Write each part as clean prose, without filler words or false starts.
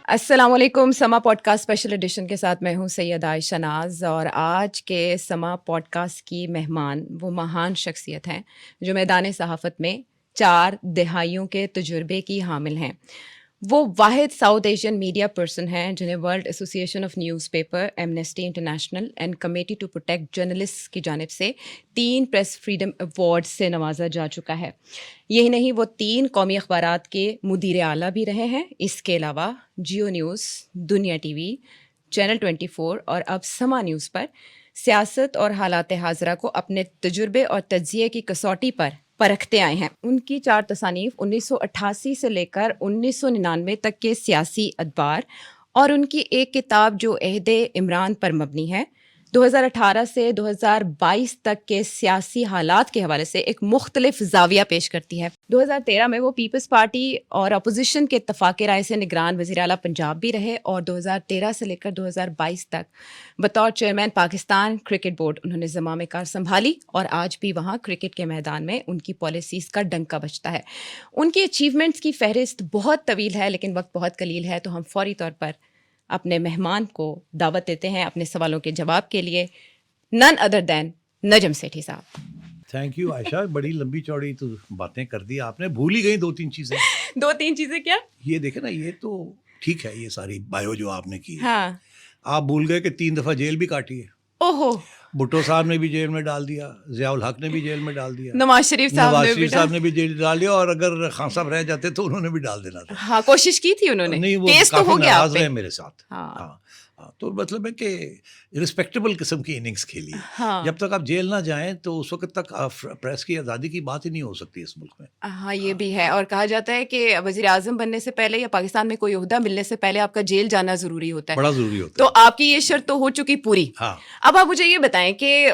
السلام علیکم. سما پوڈ کاسٹ اسپیشل ایڈیشن کے ساتھ میں ہوں سید عائشہ ناز, اور آج کے سما پوڈ کاسٹ کی مہمان وہ مہان شخصیت ہیں جو میدان صحافت میں 4 دہائیوں کے تجربے کی حامل ہیں. وہ واحد ساؤتھ ایشین میڈیا پرسن ہیں جنہیں World Association of Newspaper, Amnesty International and Committee to Protect Journalist کی جانب سے 3 پریس فریڈم ایوارڈ سے نوازا جا چکا ہے. یہی نہیں, وہ 3 قومی اخبارات کے مدیر اعلیٰ بھی رہے ہیں. اس کے علاوہ جیو نیوز, دنیا ٹی وی, چینل 24 اور اب سما نیوز پر سیاست اور حالات حاضرہ کو اپنے تجربے اور تجزیے کی کسوٹی پر پرکھتے آئے ہیں. ان کی 4 تصانیف 1988 سے لے کر 1999 تک کے سیاسی ادوار, اور ان کی ایک کتاب جو عہد عمران پر مبنی ہے 2018 سے 2022 تک کے سیاسی حالات کے حوالے سے ایک مختلف زاویہ پیش کرتی ہے. 2013 میں وہ پیپلز پارٹی اور اپوزیشن کے اتفاق رائے سے نگران وزیر اعلیٰ پنجاب بھی رہے, اور 2013 سے لے کر 2022 تک بطور چیئرمین پاکستان کرکٹ بورڈ انہوں نے زمام کار سنبھالی, اور آج بھی وہاں کرکٹ کے میدان میں ان کی پالیسیز کا ڈنکا بجتا ہے. ان کی اچیومنٹس کی فہرست بہت طویل ہے, لیکن وقت بہت قلیل ہے, تو ہم فوری طور پر اپنے مہمان کو دعوت دیتے ہیں اپنے سوالوں کے جواب کے لیے. نن ادر دین نجم سیٹھی صاحب. تھینک یو عائشہ, بڑی لمبی چوڑی تو باتیں کر دی آپ نے, بھول ہی گئی 2-3 چیزیں. 2-3 چیزیں کیا؟ یہ دیکھیں نا, یہ تو ٹھیک ہے, یہ ساری بایو جو آپ نے کی ہے. ہاں, آپ بھول گئے کہ 3 دفعہ جیل بھی کاٹی ہے. اوہو, بھٹو صاحب نے بھی جیل میں ڈال دیا, ضیاء الحق نے بھی جیل میں ڈال دیا, نواز شریف صاحب نے بھی جیل ڈال دیا, اور اگر خان صاحب رہ جاتے تو انہوں نے بھی ڈال دینا تھا. ہاں, کوشش کی تھی انہوں نے. نہیں, وہ کیس تو ہو کافی گیا ناراض رہے میرے ساتھ. ہاں, تو مطلب ہے کہ رسپیکٹیبل قسم کی اننگز کھیلی. جب تک آپ جیل نہ جائیں تو اس وقت تک پریس کی آزادی کی بات ہی نہیں ہو سکتی اس ملک میں. ہاں, یہ بھی ہے. اور کہا جاتا ہے کہ وزیر اعظم بننے سے پہلے یا پاکستان میں کوئی عہدہ ملنے سے پہلے آپ کا جیل جانا ضروری ہوتا ہے, بڑا ضروری ہوتا ہے. تو آپ کی یہ شرط تو ہو چکی پوری. ہاں, اب آپ مجھے یہ بتائیں کہ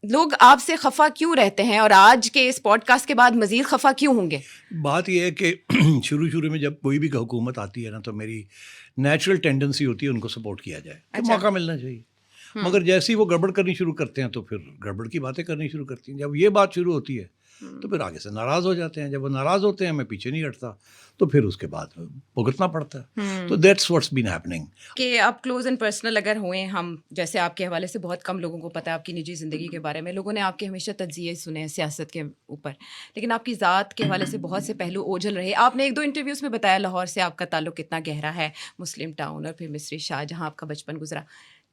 لوگ آپ سے خفا کیوں رہتے ہیں, اور آج کے اس پوڈ کاسٹ کے بعد مزید خفا کیوں ہوں گے؟ بات یہ ہے کہ شروع میں جب کوئی بھی حکومت آتی ہے نا, تو میری نیچرل ٹینڈنسی ہوتی ہے ان کو سپورٹ کیا جائے, کہ موقع ملنا چاہیے. مگر جیسے ہی وہ گڑبڑ کرنی شروع کرتے ہیں تو پھر گڑبڑ کی باتیں کرنی شروع کرتی ہیں. جب یہ بات شروع ہوتی ہے تو پھر آگے سے ناراض ہو جاتے ہیں. جب وہ ناراض ہوتے ہیں, میں پیچھے نہیں ہٹتا, تو پھر اس کے بعد بھگتنا پڑتا ہے. تو دیٹس واٹس بین ہیپننگ. کہ آپ کلوز اینڈ پرسنل اگر ہوئے, ہم جیسے آپ کے حوالے سے بہت کم لوگوں کو پتہ ہے آپ کی نجی زندگی کے بارے میں. لوگوں نے آپ کے ہمیشہ تجزیے سنے ہیں سیاست کے اوپر, لیکن آپ کی ذات کے حوالے سے بہت سے پہلو اوجھل رہے. آپ نے 1-2 انٹرویوز میں بتایا لاہور سے آپ کا تعلق کتنا گہرا ہے, مسلم ٹاؤن اور پھر مصری شاہ جہاں آپ کا بچپن گزرا.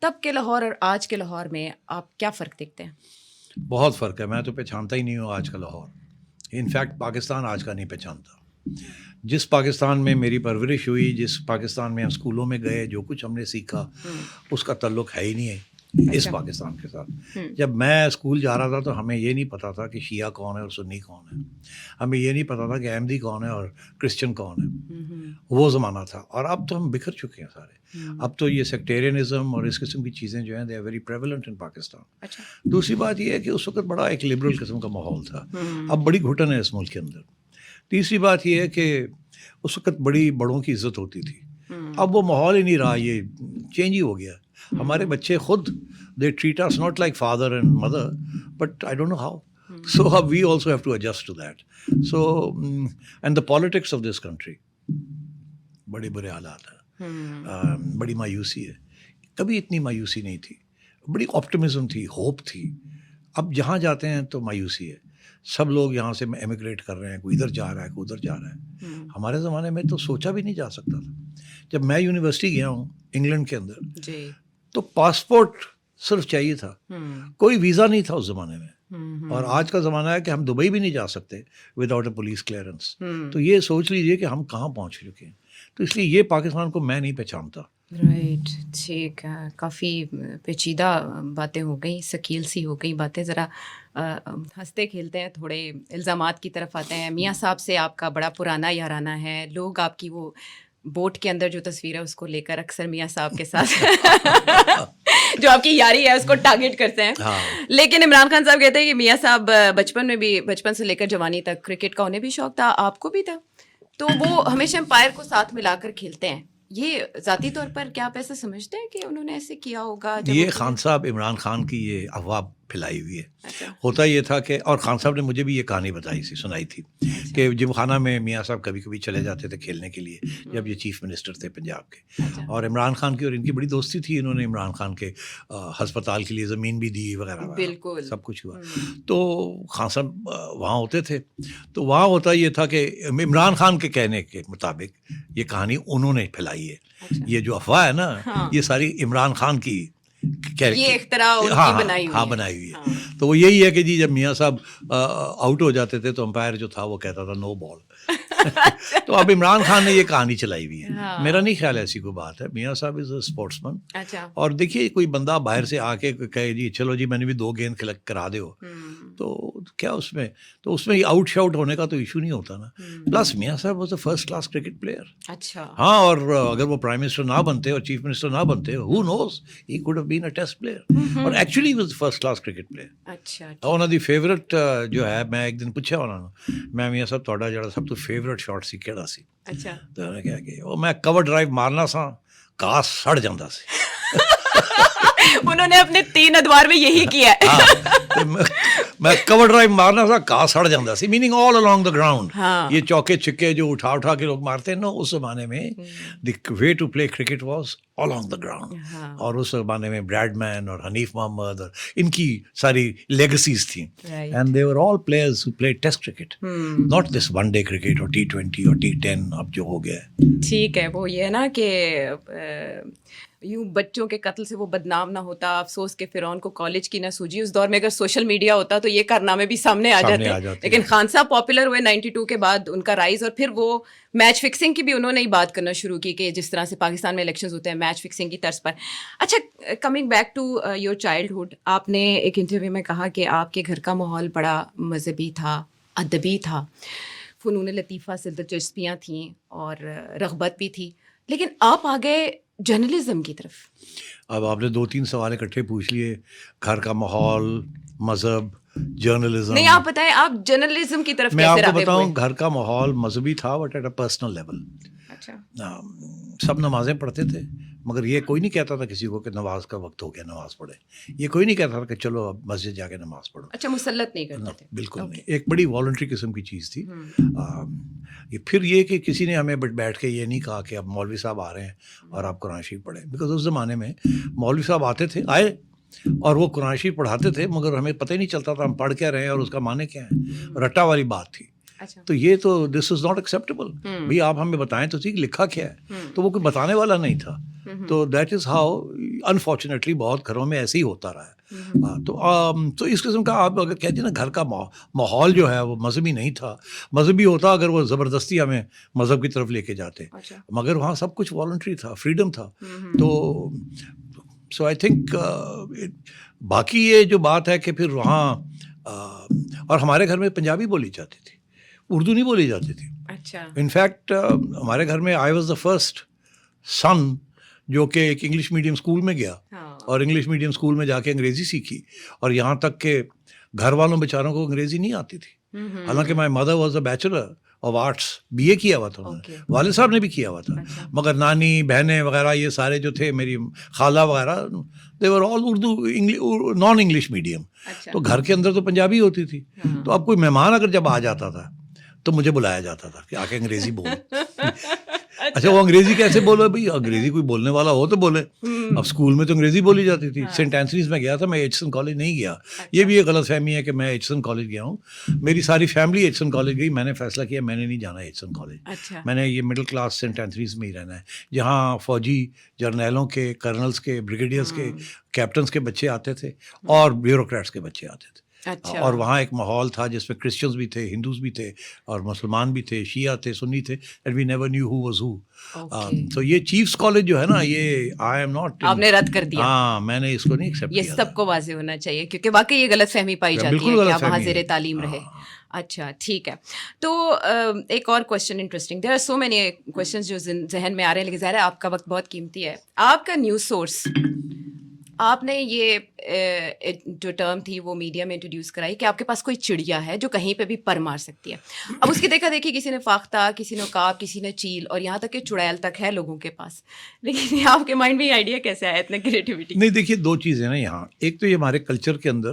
تب کے لاہور اور آج کے لاہور میں آپ کیا فرق دیکھتے ہیں؟ بہت فرق ہے. میں تو پہچانتا ہی نہیں ہوں آج کا لاہور. انفیکٹ پاکستان آج کا نہیں پہچانتا. جس پاکستان میں میری پرورش ہوئی, جس پاکستان میں ہم اسکولوں میں گئے, جو کچھ ہم نے سیکھا, اس کا تعلق ہے ہی نہیں ہے اس پاکستان کے ساتھ. جب میں اسکول جا رہا تھا تو ہمیں یہ نہیں پتا تھا کہ شیعہ کون ہے اور سنی کون ہے. ہمیں یہ نہیں پتا تھا کہ احمدی کون ہے اور کرسچن کون ہے. وہ زمانہ تھا. اور اب تو ہم بکھر چکے ہیں سارے. اب تو یہ سیکٹیرینزم اور اس قسم کی چیزیں جو ہیں دے آر ویری پریویلنٹ ان پاکستان. دوسری بات یہ ہے کہ اس وقت بڑا ایک لبرل قسم کا ماحول تھا. اب بڑی گھٹن ہے اس ملک کے اندر. تیسری بات یہ ہے کہ اس وقت بڑوں کی عزت ہوتی تھی. اب وہ ماحول ہی نہیں رہا, یہ چینج ہی ہو گیا. ہمارے بچے خود they treat us not like father and mother, but I don't know how. So we also have to adjust to that. So and the politics of this country, بڑے برے حالات ہیں, بڑی مایوسی ہے. کبھی اتنی مایوسی نہیں تھی, بڑی آپٹمزم تھی, ہوپ تھی. اب جہاں جاتے ہیں تو مایوسی ہے. سب لوگ یہاں سے ایمیگریٹ کر رہے ہیں, کوئی ادھر جا رہا ہے, کوئی ادھر جا رہا ہے. ہمارے زمانے میں تو سوچا بھی نہیں جا سکتا تھا. جب میں یونیورسٹی گیا ہوں انگلینڈ کے اندر, تو پاسپورٹ صرف چاہیے تھا, کوئی ویزا نہیں تھا اس زمانے میں. اور آج کا زمانہ ہے کہ ہم دبئی بھی نہیں جا سکتے وداؤٹ اے پولیس کلیئرنس. تو یہ سوچ لیجئے کہ ہم کہاں پہنچ چکے ہیں. تو اس لیے یہ پاکستان کو میں نہیں پہچانتا. رائٹ, ٹھیک ہے. کافی پیچیدہ باتیں ہو گئیں, ثقیل سی ہو گئی باتیں. ذرا ہنستے کھیلتے ہیں, تھوڑے الزامات کی طرف آتے ہیں. میاں صاحب سے آپ کا بڑا پرانا یارانہ ہے. لوگ آپ کی وہ بوٹ کے اندر جو تصویر ہے اس کو لے کر اکثر میاں صاحب کے ساتھ جو آپ کی یاری ہے اس کو ٹارگیٹ کرتے ہیں. لیکن عمران خان صاحب کہتے ہیں کہ میاں صاحب بچپن سے لے کر جوانی تک کرکٹ کا انہیں بھی شوق تھا, آپ کو بھی تھا, تو وہ ہمیشہ امپائر کو ساتھ ملا کر کھیلتے ہیں. یہ ذاتی طور پر کیا آپ ایسا سمجھتے ہیں کہ انہوں نے ایسے کیا ہوگا؟ یہ خان صاحب عمران خان کی یہ افواہ پھیلائی ہوئی ہے. ہوتا یہ تھا کہ اور خان صاحب نے مجھے بھی یہ کہانی سنائی تھی کہ جم خانہ میں میاں صاحب کبھی کبھی چلے جاتے تھے کھیلنے کے لیے جب یہ چیف منسٹر تھے پنجاب کے, اور عمران خان کی اور ان کی بڑی دوستی تھی. انہوں نے عمران خان کے ہسپتال کے لیے زمین بھی دی وغیرہ بالکل سب کچھ ہوا. تو خان صاحب وہاں ہوتے تھے, تو وہاں ہوتا یہ تھا کہ عمران خان کے کہنے کے مطابق یہ کہانی انہوں نے پھیلائی ہے. یہ جو افواہ ہے نا یہ ساری عمران خان کی یہ اختراع ان کی بنائی ہوئی ہے. تو وہ یہی ہے کہ جی جب میاں صاحب آؤٹ ہو جاتے تھے تو امپائر جو تھا وہ کہتا تھا نو بال. تو اب عمران خان نے یہ کہانی چلائی ہوئی ہے. میرا نہیں خیال ایسی کوئی بات ہے. میاں صاحب از اے اسپورٹس مین. اور دیکھیے کوئی بندہ باہر سے آ کے کہے جی چلو جی میں نے بھی 2 گیند کرا دے ہو تو کیا اس میں آؤٹ شاؤٹ ہونے کا تو ایشو نہیں ہوتا نا. پلس میاں صاحب was a first class cricket player. ہاں, اور اگر وہ پرائم منسٹر نہ بنتے اور چیف منسٹر نہ بنتے ہو knows he could have been a test player. اور actually was first class cricket player. انہوں دی فیورٹ جو ہے میں ایک دن پوچھا انہوں نے میں میاں صاحب تھوڑا جڑا سب تو فیورٹ شاٹ سی کیڑا سی. تو انہوں نے کہا کہ وہ میں کور ڈرائیو مارنا سا گھاس سڑ جاتا سی. انہوں نے اپنے 3 ادوار میں یہی کیا ہے. میں کور ڈرائیو مارنا سا گھاس سڑ جاتا سی, meaning all along the ground. یہ چوکے چھکے جو اٹھا کے لوگ مارتے ہیں نا اس زمانے میں the way to play cricket was along the ground. اور اس زمانے میں بریڈ مین اور حنیف محمد اور ان کی ساری لیگسیز تھیں. And they were all players who played test cricket, not this one day cricket اور T20 اور T10 اب جو ہو گیا ہے. ٹھیک ہے, وہ یہ ہے نا کہ یوں بچوں کے قتل سے وہ بدنام نہ ہوتا. افسوس کہ فرعون کو کالج کی نہ سوجی. اس دور میں اگر سوشل میڈیا ہوتا تو یہ کارنامے بھی سامنے آ جاتے. لیکن خان صاحب پاپولر ہوئے 92 کے بعد, ان کا رائز, اور پھر وہ میچ فکسنگ کی بھی انہوں نے ہی بات کرنا شروع کی کہ جس طرح سے پاکستان میں الیکشنز ہوتے ہیں میچ فکسنگ کی طرز پر. اچھا, coming back to your childhood, آپ نے ایک انٹرویو میں کہا کہ آپ کے گھر کا ماحول بڑا مذہبی تھا, ادبی تھا, فنون لطیفہ سے دلچسپیاں تھیں اور رغبت بھی تھی, لیکن آپ آ گئے جرنلزم کی طرف. اب آپ نے 2-3 سوال اکٹھے پوچھ لیے, گھر کا ماحول, مذہب, جرنلزم. نہیں, آپ بتائیں آپ جرنلزم کی طرف میں کیسے آپ کو راغب ہوئے؟ بتاؤں, گھر کا ماحول مذہبی تھا but at a personal level. اچھا, سب نمازیں پڑھتے تھے, مگر یہ کوئی نہیں کہتا تھا کسی کو کہ نماز کا وقت ہو گیا نماز پڑھے. یہ کوئی نہیں کہتا تھا کہ چلو اب مسجد جا کے نماز پڑھو. اچھا, مسلط نہیں کرتے تھے. بالکل نہیں. ایک بڑی والنٹری قسم کی چیز تھی. پھر یہ کہ کسی نے ہمیں بیٹھ کے یہ نہیں کہا کہ اب مولوی صاحب آ رہے ہیں اور آپ قرآن شریف پڑھیں, بیکاز اس زمانے میں مولوی صاحب آئے اور وہ قرآن شریف پڑھاتے تھے مگر ہمیں پتہ ہی نہیں چلتا تھا ہم پڑھ کیا رہے ہیں اور اس کا معنی کیا ہے. رٹا والی بات تھی. تو یہ تو دس از ناٹ ایکسیپٹیبل. بھائی آپ ہمیں بتائیں تو ٹھیک, لکھا کیا ہے, تو وہ کوئی بتانے والا نہیں تھا. تو دیٹ از ہاؤ انفارچونیٹلی بہت گھروں میں ایسے ہی ہوتا رہا ہے. تو اس قسم کا آپ اگر کہتے ہیں نا گھر کا ماحول جو ہے وہ مذہبی نہیں تھا. مذہبی ہوتا اگر وہ زبردستی ہمیں مذہب کی طرف لے کے جاتے, مگر وہاں سب کچھ والنٹری تھا, فریڈم تھا. تو سو آئی تھنک باقی یہ جو بات ہے کہ پھر وہاں اور ہمارے گھر میں پنجابی بولی جاتی تھی, اردو نہیں بولی جاتی تھی. اچھا, انفیکٹ ہمارے گھر میں آئی واز دا فرسٹ سن جو کہ ایک انگلش میڈیم اسکول میں گیا اور انگلش میڈیم اسکول میں جا کے انگریزی سیکھی, اور یہاں تک کہ گھر والوں بیچاروں کو انگریزی نہیں آتی تھی. حالانکہ my mother was a bachelor of arts, BA کیا ہوا تھا انہوں نے, والد صاحب نے بھی کیا ہوا تھا, مگر نانی بہنیں وغیرہ یہ سارے جو تھے, میری خالہ وغیرہ, دے ور آل اردو نان انگلش میڈیم. تو گھر کے اندر تو پنجابی ہوتی تھی. تو اب کوئی مہمان اگر جب آ جاتا تھا تو مجھے بلایا جاتا تھا کہ آ کے انگریزی بول. اچھا, وہ انگریزی کیسے بولے بھائی, انگریزی کوئی بولنے والا ہو تو بولے. اب اسکول میں تو انگریزی بولی جاتی تھی. سینٹ اینتھنیز میں گیا تھا, میں ایچسن کالج نہیں گیا. یہ بھی ایک غلط فہمی ہے کہ میں ایچسن کالج گیا ہوں. میری ساری فیملی ایچسن کالج گئی. میں نے فیصلہ کیا میں نے نہیں جانا ایچسن کالج. میں نے یہ مڈل کلاس سینٹ اینتھنیز میں ہی رہنا ہے, جہاں فوجی جرنیلوں کے, کرنلز کے, بریگیڈیئرس کے, کیپٹنس کے بچے آتے تھے اور بیوروکریٹس کے بچے آتے تھے. اور وہاں ایک ماحول تھا جس میں کرسچنز بھی تھے, ہندوز بھی تھے اور مسلمان بھی تھے, شیعہ تھے, سنی تھے, and we never knew who was who. تو یہ چیفس کالج جو ہے نا, یہ آئی ایم ناٹ, آپ نے رد کر دیا. ہاں, میں نے اس کو نہیں ایکسیپٹ کیا. یہ سب کو واضح ہونا چاہیے کیونکہ واقعی یہ غلط فہمی پائی جاتی ہے کہ آپ وہاں زیر تعلیم رہے. اچھا, ٹھیک ہے. تو ایک اور question interesting, there are so many questions جو ذہن میں آ رہے ہیں, لیکن ظاہر ہے آپ کا وقت بہت قیمتی ہے. آپ کا نیوز سورس آپ نے یہ جو ٹرم تھی وہ میڈیا میں انٹروڈیوس کرائی کہ آپ کے پاس کوئی چڑیا ہے جو کہیں پہ بھی پر مار سکتی ہے. اب اس کی دیکھا دیکھی کسی نے فاختہ, کسی نے عقاب, کسی نے چیل, اور یہاں تک کہ چڑیل تک ہے لوگوں کے پاس. لیکن آپ کے مائنڈ میں یہ آئیڈیا کیسے آیا اتنا کریٹیوٹی؟ نہیں دیکھیے, دو چیزیں نا یہاں. ایک تو یہ ہمارے کلچر کے اندر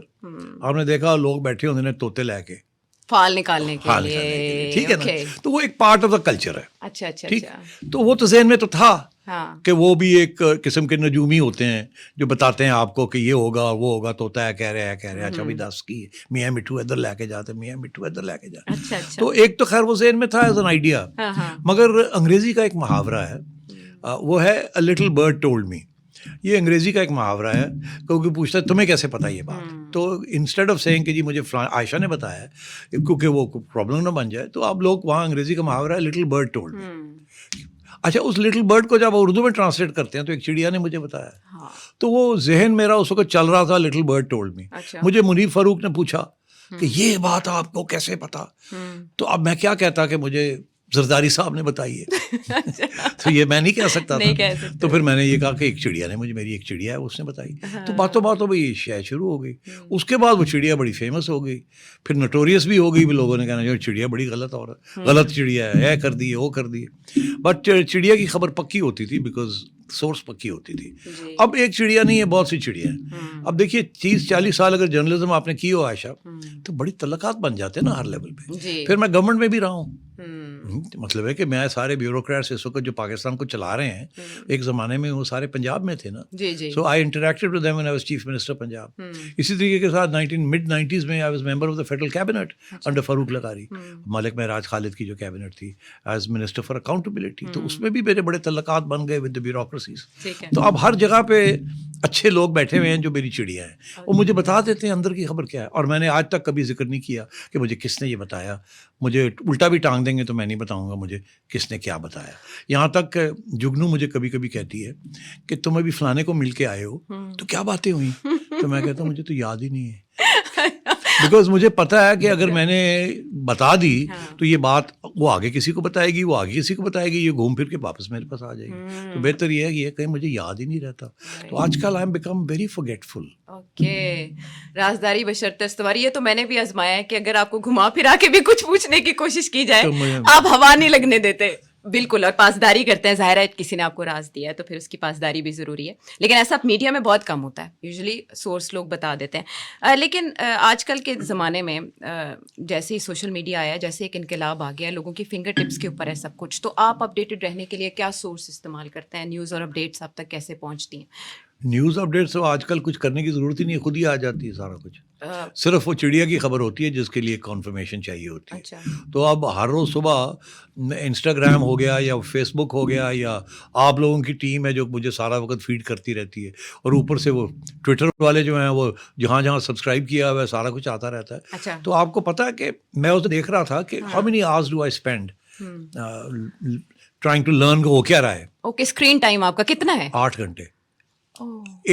آپ نے دیکھا لوگ بیٹھے ہوتے ہیں طوطے لے کے فال نکالنے کے لیے, ٹھیک ہے نا, تو وہ ایک پارٹ آف دا کلچر ہے. اچھا اچھا ٹھیک, اچھا. تو وہ تو ذہن میں تو تھا ہاں کہ وہ بھی ایک قسم کے نجومی ہوتے ہیں جو بتاتے ہیں آپ کو کہ یہ ہوگا وہ ہوگا, طوطا ہے کہہ رہے ہیں, اچھا بھائی 10 کی میاں مٹھو ادھر لے کے جاتے, میاں مٹھو ادھر لے کے جاتے. اچھا اچھا. تو ایک تو خیر وہ ذہن میں تھا ایز این آئیڈیا. مگر انگریزی کا ایک محاورہ ہے, وہ ہے a little bird told me. یہ انگریزی کا ایک محاورہ ہے, کیونکہ پوچھتا ہے تمہیں کیسے پتہ یہ بات. تو انسٹیڈ آف سیئنگ کہ جی مجھے عائشہ نے بتایا ہے, کیونکہ وہ پرابلم نہ بن جائے, تو آپ لوگ وہاں انگریزی کا محاورہ ہے لٹل برڈ ٹولڈ می. اچھا, اس لٹل برڈ کو جب اردو میں ٹرانسلیٹ کرتے ہیں تو ایک چڑیا نے مجھے بتایا, تو وہ ذہن میرا اس وقت چل رہا تھا لٹل برڈ ٹولڈ می. مجھے منیب فاروق نے پوچھا کہ یہ بات آپ کو کیسے پتا, تو اب میں کیا کہتا کہ مجھے زرداری صاحب نے بتائی ہے, تو یہ میں نہیں کہہ سکتا تھا. تو پھر میں نے یہ کہا کہ ایک چڑیا نے مجھے, میری ایک چڑیا ہے اس نے بتائی. تو باتوں باتوں میں یہ شے شروع ہو گئی. اس کے بعد وہ چڑیا بڑی فیمس ہو گئی, پھر نوٹوریس بھی ہو گئی. لوگوں نے کہنا جو چڑیا بڑی غلط عورت, غلط چڑیا ہے, یہ کر دی وہ کر دی. بٹ چڑیا کی خبر پکی ہوتی تھی بیکاز سورس پکی ہوتی تھی. اب ایک چڑیا نہیں ہے, بہت سی چڑیا ہیں. اب دیکھیے 30-40 سال اگر جرنلزم آپ نے کی ہو عائشہ, تو بڑی تعلقات بن جاتے ہیں نا ہر لیول پہ. پھر میں گورنمنٹ میں بھی رہا ہوں, مطلب ہے کہ میں سارے بیوروکریٹس اس وقت جو پاکستان کو چلا رہے ہیں, ایک زمانے میں وہ سارے پنجاب میں تھے نا. So I interacted with them when I was chief minister Punjab. اسی طریقے کے ساتھ mid-90s میں I was member of the federal cabinet under Farooq لغاری. ملک معراج خالد کی جو کیبنٹ تھی ایز منسٹر فار اکاؤنٹیبلٹی, تو اس میں بھی میرے بڑے تعلقات بن گئے ود دا بیوروکریسیز. تو اب ہر جگہ پہ اچھے لوگ بیٹھے ہوئے ہیں جو میری چڑیا ہیں, وہ مجھے بتا دیتے ہیں اندر کی خبر کیا ہے. اور میں نے آج تک کبھی ذکر نہیں کیا کہ مجھے کس نے یہ بتایا. مجھے الٹا بھی ٹانگ دیں گے تو میں نہیں بتاؤں گا مجھے کس نے کیا بتایا. یہاں تک جگنو مجھے کبھی کبھی کہتی ہے کہ تم ابھی فلانے کو مل کے آئے ہو تو کیا باتیں ہوئیں, تو میں کہتا ہوں مجھے تو یاد ہی نہیں ہے, بیکاز مجھے پتا ہے کہ اگر میں نے بتا دی تو یہ بات وہ آگے کسی کو بتائے گی, وہ آگے کسی کو بتائے گی, یہ گھوم پھر کے واپس میرے پاس آ جائے گی. تو بہتر یہ ہے کہ یہ کہیں مجھے یاد ہی نہیں رہتا. تو آج کل I am become very forgetful. Okay, رازداری بشرط استواری. یہ تو میں نے بھی آزمایا ہے کہ اگر آپ کو گھما پھرا کے بھی کچھ پوچھنے کی کوشش کی جائے آپ ہوا نہیں لگنے دیتے. بالکل, اور پاسداری کرتے ہیں. ظاہر ہے کسی نے آپ کو راز دیا ہے تو پھر اس کی پاسداری بھی ضروری ہے, لیکن ایسا میڈیا میں بہت کم ہوتا ہے. یوزلی سورس لوگ بتا دیتے ہیں. لیکن آج کل کے زمانے میں جیسے ہی سوشل میڈیا آیا, جیسے ایک انقلاب آ گیا, لوگوں کی فنگر ٹپس کے اوپر ہے سب کچھ. تو آپ اپڈیٹڈ رہنے کے لیے کیا سورس استعمال کرتے ہیں؟ نیوز اور اپڈیٹس آپ تک کیسے پہنچتی ہیں؟ نیوز اپڈیٹس تو آج کل کچھ کرنے کی ضرورت ہی نہیں ہے, خود ہی آ جاتی ہے سارا کچھ. صرف وہ چڑیا کی خبر ہوتی ہے جس کے لیے کنفرمیشن چاہیے ہوتی ہے. تو اب ہر روز صبح انسٹاگرام ہو گیا یا فیس بک ہو گیا, یا آپ لوگوں کی ٹیم ہے جو مجھے سارا وقت فیڈ کرتی رہتی ہے, اور اوپر سے وہ ٹویٹر والے جو ہیں وہ جہاں جہاں سبسکرائب کیا ہوا ہے سارا کچھ آتا رہتا ہے. تو آپ کو پتہ ہے کہ میں اسے دیکھ رہا تھا کہ how many hours do I spend trying to learn کہ وہ کیا رہا ہے. اوکے, اسکرین ٹائم آپ کا کتنا ہے؟ 8 گھنٹے.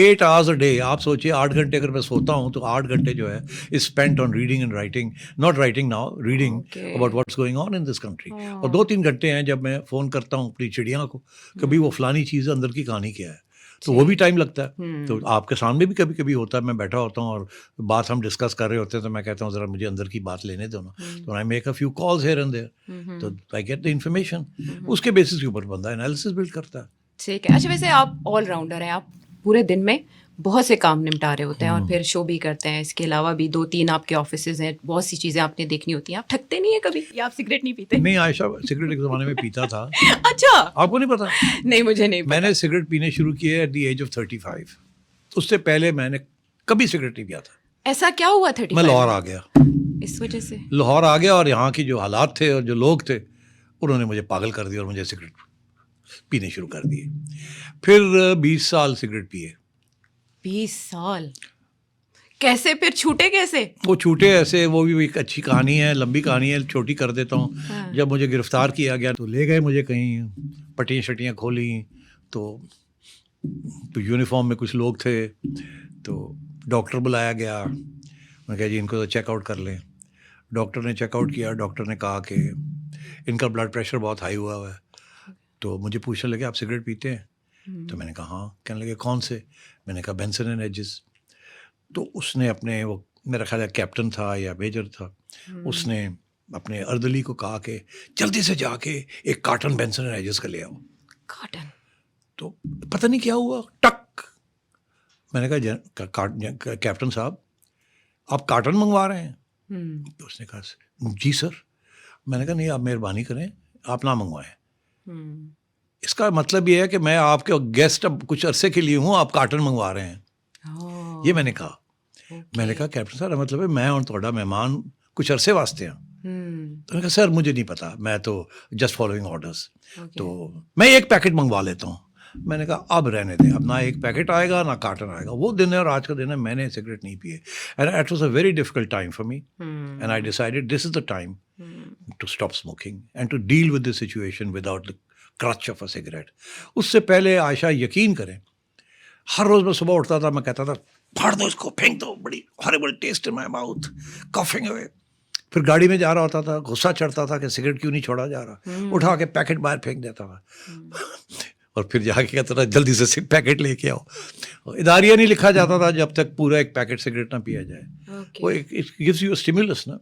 8 hours a day. آپ سوچیے 8 گھنٹے اگر میں سوتا ہوں تو 8 گھنٹے جو ہے is spent on reading and writing, not writing now, reading about what's going on in this country. اور 2-3 گھنٹے ہیں جب میں فون کرتا ہوں اپنی چڑیاں کو کبھی وہ فلانی چیز اندر کی کہانی کیا ہے, تو وہ بھی ٹائم لگتا ہے. تو آپ کے سامنے بھی کبھی کبھی ہوتا ہے, میں بیٹھا ہوتا ہوں اور بات ہم ڈسکس کر رہے ہوتے ہیں تو میں کہتا ہوں ذرا مجھے اندر کی بات لینے دو نا, تو I make a few calls here and there, تو آئی گیٹ دا انفارمیشن. اس کے بیسس کے اوپر بندہ انالیسس بلڈ کرتا ہے. ٹھیک ہے. اچھا, ویسے آپ آل راؤنڈر ہیں, آپ پورے دن میں بہت سے کام نمٹا رہے ہوتے ہیں اور پھر شو بھی کرتے ہیں. اس کے علاوہ بھی 2-3 آپ کے آفیسز ہیں, بہت سی چیزیں آپ نے دیکھنی ہوتی ہیں. آپ تھکتے نہیں ہیں کبھی, یا آپ سگریٹ نہیں پیتے؟ نہیں عائشہ, سگریٹ ایک زمانے میں پیتا تھا. اچھا, آپ کو نہیں پتا؟ نہیں, مجھے نہیں. میں نے سگریٹ پینے شروع کیے ایٹ دی ایج آف 35. اس سے پہلے میں نے کبھی سگریٹ نہیں پیا تھا. ایسا کیا ہوا 35؟ میں لاہور آ گیا. اس وجہ سے لاہور آ گیا, اور یہاں کی جو حالات تھے اور جو لوگ تھے انہوں نے مجھے پاگل کر دیا اور مجھے سگریٹ پینے شروع کر دیے. پھر 20 سال سگریٹ پیے. 20 سال کیسے پھر چھوٹے کیسے؟ وہ چھوٹے ایسے, وہ بھی ایک اچھی کہانی ہے, لمبی کہانی ہے, چھوٹی کر دیتا ہوں. جب مجھے گرفتار کیا گیا تو لے گئے مجھے کہیں, پٹیاں شٹیاں کھولیں, تو یونیفارم میں کچھ لوگ تھے, تو ڈاکٹر بلایا گیا. میں کہا جی ان کو تو چیک آؤٹ کر لیں. ڈاکٹر نے چیک آؤٹ کیا. ڈاکٹر نے کہا کہ ان کا بلڈ پریشر بہت ہائی ہوا ہے. تو مجھے پوچھنے لگے آپ سگریٹ پیتے ہیں؟ تو میں نے کہا ہاں. کہنے لگے کون سے؟ میں نے کہا بینسن اینڈ ایجز. تو اس نے اپنے وہ میرا خیال ہے کیپٹن تھا یا میجر تھا, اس نے اپنے اردلی کو کہا کہ جلدی سے جا کے ایک کارٹن بینسن اینڈ ایجز کا لے آؤ. کاٹن. تو پتہ نہیں کیا ہوا, ٹک. میں نے کہا کیپٹن صاحب آپ کارٹن منگوا رہے ہیں؟ تو اس نے کہا جی سر. میں نے کہا نہیں آپ مہربانی کریں, آپ نہ منگوائیں. اس کا مطلب یہ ہے کہ میں آپ کے گیسٹ اب کچھ عرصے کے لیے ہوں, آپ کارٹن منگوا رہے ہیں. یہ میں نے کہا. میں نے کہا کیپٹن صاحب مطلب ہے میں اور تھوڑا مہمان کچھ عرصے واسطے ہیں. تو نے کہا سر مجھے نہیں پتا, میں تو جسٹ فالوئنگ آرڈرس, تو میں ایک پیکٹ منگوا لیتا ہوں. میں نے کہا اب رہنے دیں, اب نہ ایک پیکٹ آئے گا نہ کارٹن آئے گا. وہ دن ہے اور آج کا دن ہے میں نے سگریٹ نہیں پیے. And it was a very difficult time for me, and I decided this is the time to stop smoking and to deal with this situation without the crutch of a cigarette. اس سے پہلے عائشہ یقین کریں ہر روز میں صبح اٹھتا تھا, میں کہتا تھا پھاڑ دو اس کو, پھینک دو, بڑی horrible test in my mouth, coughing اوے. پھر گاڑی میں جا رہا ہوتا تھا, غصہ چڑھتا تھا کہ سگریٹ کیوں نہیں چھوڑا جا رہا, اٹھا کے پیکٹ باہر پھینک دیتا تھا. اور پھر جا کے کہتا تھا جلدی سے پیکٹ لے کے آؤ. اداریہ نہیں لکھا جاتا تھا جب تک پورا ایک پیکٹ سگریٹ نہ پیا جائے. وہ it gives you a stimulus نا.